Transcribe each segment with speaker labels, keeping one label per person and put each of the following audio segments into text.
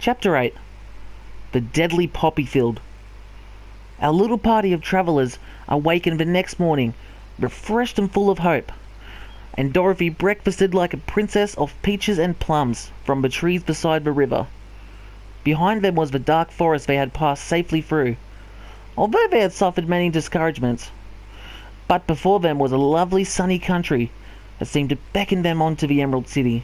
Speaker 1: Chapter 8. The Deadly Poppy Field. Our little party of travellers awakened the next morning, refreshed and full of hope, and Dorothy breakfasted like a princess off peaches and plums from the trees beside the river. Behind them was the dark forest they had passed safely through, although they had suffered many discouragements. But before them was a lovely sunny country that seemed to beckon them on to the Emerald City.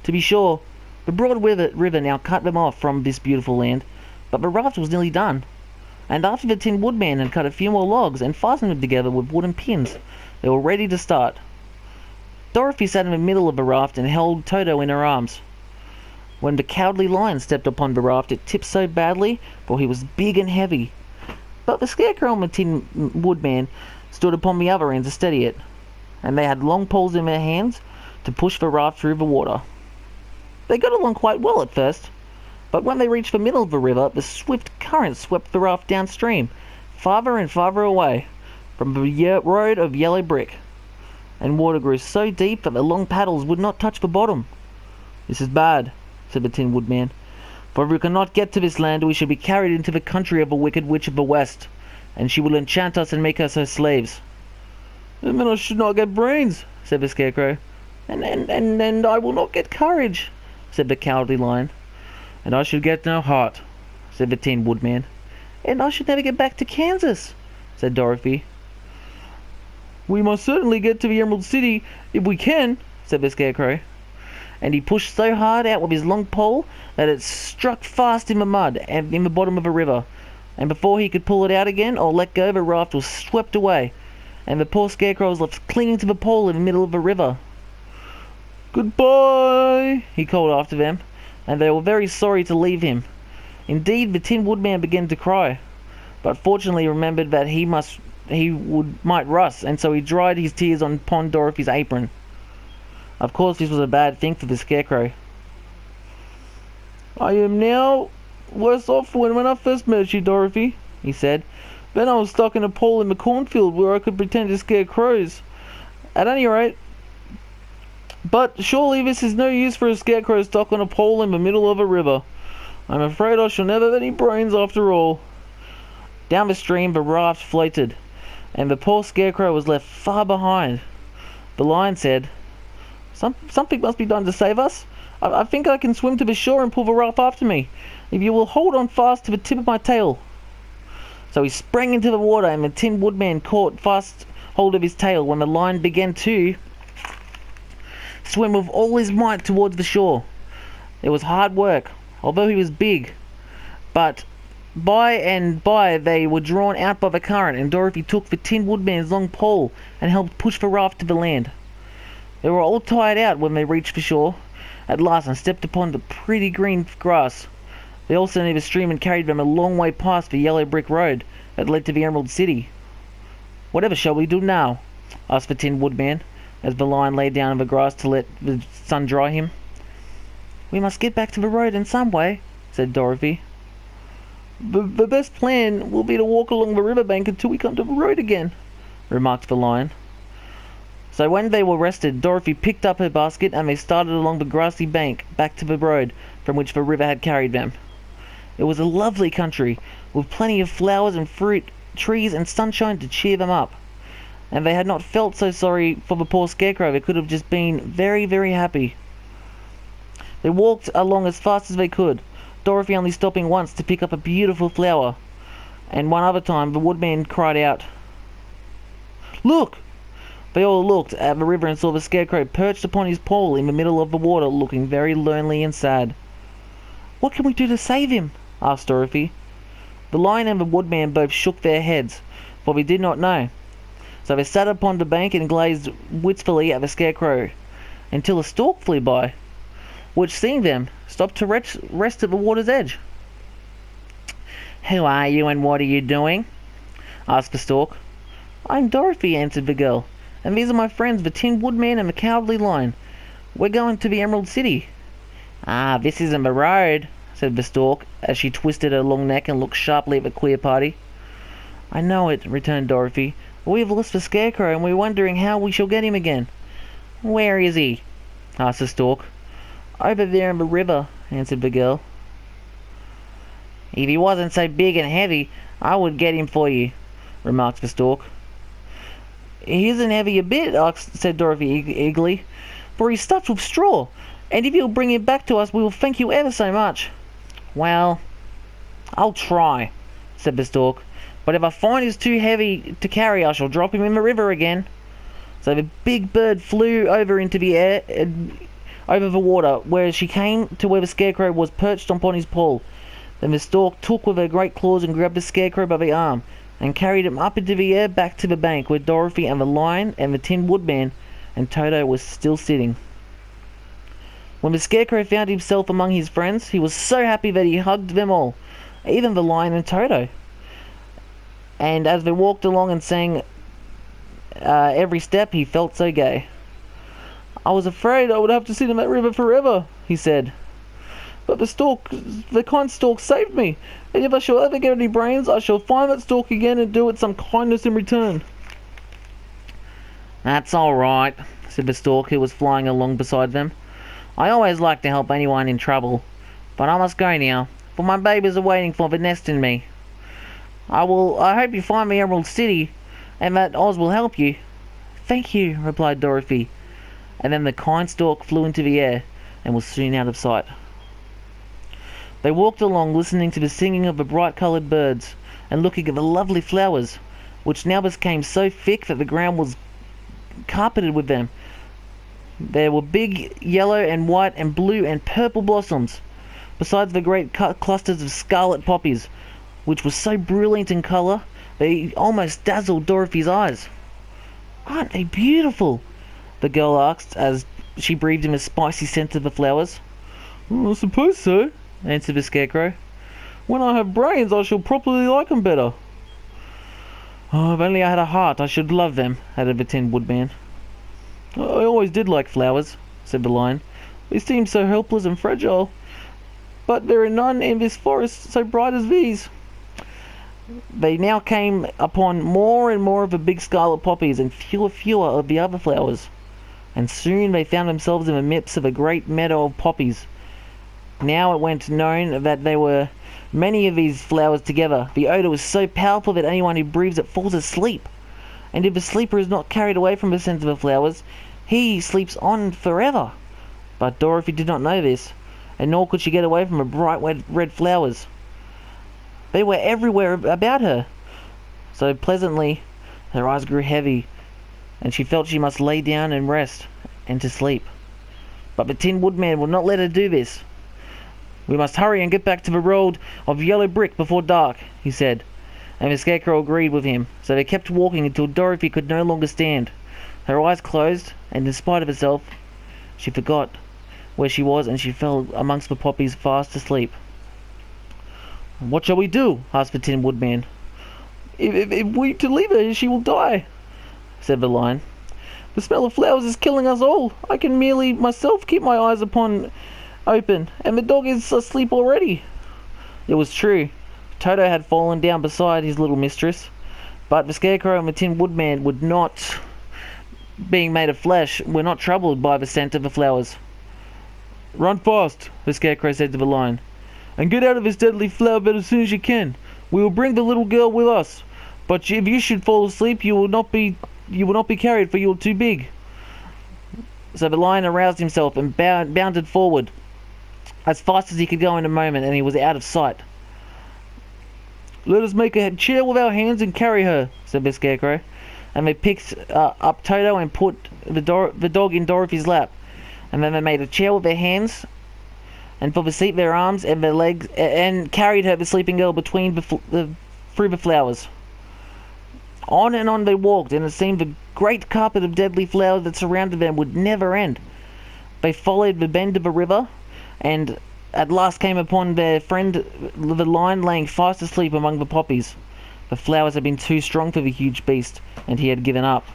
Speaker 1: To be sure, the broad river now cut them off from this beautiful land, but the raft was nearly done, and after the Tin Woodman had cut a few more logs and fastened them together with wooden pins, they were ready to start. Dorothy sat in the middle of the raft and held Toto in her arms. When the Cowardly Lion stepped upon the raft, it tipped so badly, for he was big and heavy. But the Scarecrow and the Tin Woodman stood upon the other end to steady it, and they had long poles in their hands to push the raft through the water. They got along quite well at first, but when they reached the middle of the river, the swift current swept the raft downstream, farther and farther away from the road of yellow brick, and water grew so deep that the long paddles would not touch the bottom. "This is bad," said the Tin Woodman, "for if we cannot get to this land, we shall be carried into the country of a wicked witch of the west, and she will enchant us and make us her slaves." "And then I should not get brains," said the Scarecrow. And I will not get courage," said the Cowardly Lion. "And I should get no heart," said the Tin Woodman. "And I should never get back to Kansas," said Dorothy. "We must certainly get to the Emerald City if we can," said the Scarecrow. And he pushed so hard out with his long pole that it struck fast in the mud and in the bottom of the river, and before he could pull it out again or let go, the raft was swept away, and the poor Scarecrow was left clinging to the pole in the middle of the river. "Goodbye," he called after them, and they were very sorry to leave him. Indeed, the Tin Woodman began to cry, but fortunately remembered that he might rust, and so he dried his tears upon Dorothy's apron. Of course, this was a bad thing for the Scarecrow. "I am now worse off than when I first met you, Dorothy," he said. "Then I was stuck in a pole in the cornfield where I could pretend to scare crows. At any rate, but surely this is no use for a Scarecrow stuck on a pole in the middle of a river. I'm afraid I shall never have any brains after all." Down the stream the raft floated, and the poor Scarecrow was left far behind. The Lion said, Something must be done to save us. I think I can swim to the shore and pull the raft after me, if you will hold on fast to the tip of my tail." So he sprang into the water, and the Tin Woodman caught fast hold of his tail when the Lion began to swim with all his might towards the shore. It was hard work, although he was big, but by and by they were drawn out by the current, and Dorothy took the Tin Woodman's long pole and helped push the raft to the land. They were all tired out when they reached the shore at last and stepped upon the pretty green grass. They also near the stream and carried them a long way past the yellow brick road that led to the Emerald City. "Whatever shall we do now?" asked the Tin Woodman, as the Lion lay down in the grass to let the sun dry him. "We must get back to the road in some way," said Dorothy. The best plan will be to walk along the riverbank until we come to the road again," remarked the Lion. So when they were rested, Dorothy picked up her basket, and they started along the grassy bank back to the road from which the river had carried them. It was a lovely country, with plenty of flowers and fruit, trees and sunshine to cheer them up, and they had not felt so sorry for the poor Scarecrow. They could have just been very, very happy. They walked along as fast as they could, Dorothy only stopping once to pick up a beautiful flower, and one other time the Woodman cried out, "Look!" They all looked at the river and saw the Scarecrow perched upon his pole in the middle of the water, looking very lonely and sad. "What can we do to save him?" asked Dorothy. The Lion and the Woodman both shook their heads, for they did not know. So they sat upon the bank and gazed wistfully at the Scarecrow, until a stork flew by, which, seeing them, stopped to rest at the water's edge. "Who are you, and what are you doing?" asked the stork. "I'm Dorothy," answered the girl, "and these are my friends, the Tin Woodman and the Cowardly Lion. We're going to the Emerald City." "Ah, this isn't the road," said the stork, as she twisted her long neck and looked sharply at the queer party. "I know it," returned Dorothy. "We have lost the Scarecrow, and we're wondering how we shall get him again." "Where is he?" asked the stork. "Over there in the river," answered the girl. If he wasn't so big and heavy, I would get him for you, remarked the stork. He isn't heavy a bit, said Dorothy eagerly, for he's stuffed with straw, and if you'll bring him back to us, we will thank you ever so much. Well, I'll try, said the stork, but if I find he's too heavy to carry, I shall drop him in the river again. So the big bird flew over into the air, over the water, where she came to where the Scarecrow was perched upon his pole. Then the stork took with her great claws and grabbed the Scarecrow by the arm, and carried him up into the air back to the bank where Dorothy and the Lion and the Tin Woodman and Toto were still sitting. When the Scarecrow found himself among his friends, he was so happy that he hugged them all, even the Lion and Toto. And as they walked along and sang every step, he felt so gay. I was afraid I would have to sit in that river forever, he said. But the kind stork saved me, and if I shall ever get any brains, I shall find that stork again and do it some kindness in return. That's all right, said the stork, who was flying along beside them. I always like to help anyone in trouble, but I must go now, for my babies are waiting for the nest in me. I hope you find the Emerald City, and that Oz will help you. Thank you, replied Dorothy, and then the kind stork flew into the air and was soon out of sight. They walked along, listening to the singing of the bright-coloured birds and looking at the lovely flowers, which now became so thick that the ground was carpeted with them. There were big yellow and white and blue and purple blossoms, besides the great clusters of scarlet poppies, which were so brilliant in colour they almost dazzled Dorothy's eyes. Aren't they beautiful? The girl asked as she breathed in the spicy scent of the flowers. I suppose so, answered the Scarecrow. When I have brains, I shall probably like them better. Oh, if only I had a heart, I should love them, added the Tin Woodman. I always did like flowers, said the Lion. They seem so helpless and fragile. But there are none in this forest so bright as these. They now came upon more and more of the big scarlet poppies and fewer of the other flowers. And soon they found themselves in the midst of a great meadow of poppies. Now it went known that there were many of these flowers together. The odour was so powerful that anyone who breathes it falls asleep. And if the sleeper is not carried away from the scent of the flowers, he sleeps on forever. But Dorothy did not know this, and nor could she get away from the bright red flowers. They were everywhere about her. So pleasantly, her eyes grew heavy, and she felt she must lay down and rest, and to sleep. But the Tin Woodman would not let her do this. We must hurry and get back to the road of yellow brick before dark, he said, and the Scarecrow agreed with him, so they kept walking until Dorothy could no longer stand. Her eyes closed, and in spite of herself, she forgot where she was, and she fell amongst the poppies fast asleep. What shall we do? Asked the Tin Woodman. If we to leave her, she will die, said the Lion. The smell of flowers is killing us all. I can merely myself keep my eyes open, and the dog is asleep already. It was true. Toto had fallen down beside his little mistress, but the Scarecrow and the Tin Woodman would not, being made of flesh, were not troubled by the scent of the flowers. Run fast, the Scarecrow said to the Lion, and get out of this deadly flower bed as soon as you can. We will bring the little girl with us, but if you should fall asleep, you will not be carried, for you are too big. So the Lion aroused himself and bounded forward as fast as he could go in a moment, and he was out of sight. Let us make a chair with our hands and carry her, said the Scarecrow. And they picked up Toto and put the dog in Dorothy's lap. And then they made a chair with their hands, and for the seat their arms and their legs, and carried her, the sleeping girl, through the flowers. On and on they walked, and it seemed the great carpet of deadly flowers that surrounded them would never end. They followed the bend of a river, and at last came upon their friend the Lion lying fast asleep among the poppies. The flowers had been too strong for the huge beast, and he had given up,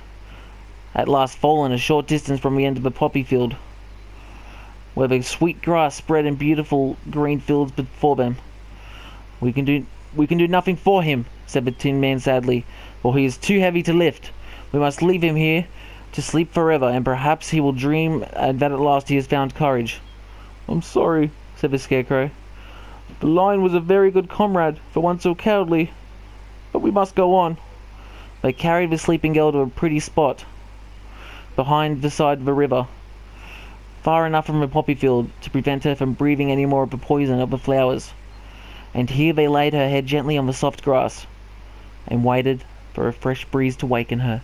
Speaker 1: at last fallen a short distance from the end of the poppy field, where the sweet grass spread in beautiful green fields before them. We can do nothing for him, said the Tin Man sadly, for he is too heavy to lift. We must leave him here to sleep forever, and perhaps he will dream that at last he has found courage. I'm sorry, said the Scarecrow. The lion was a very good comrade, for one so cowardly. But we must go on. They carried the sleeping girl to a pretty spot behind the side of the river, far enough from the poppy field to prevent her from breathing any more of the poison of the flowers. And here they laid her head gently on the soft grass, and waited for a fresh breeze to waken her.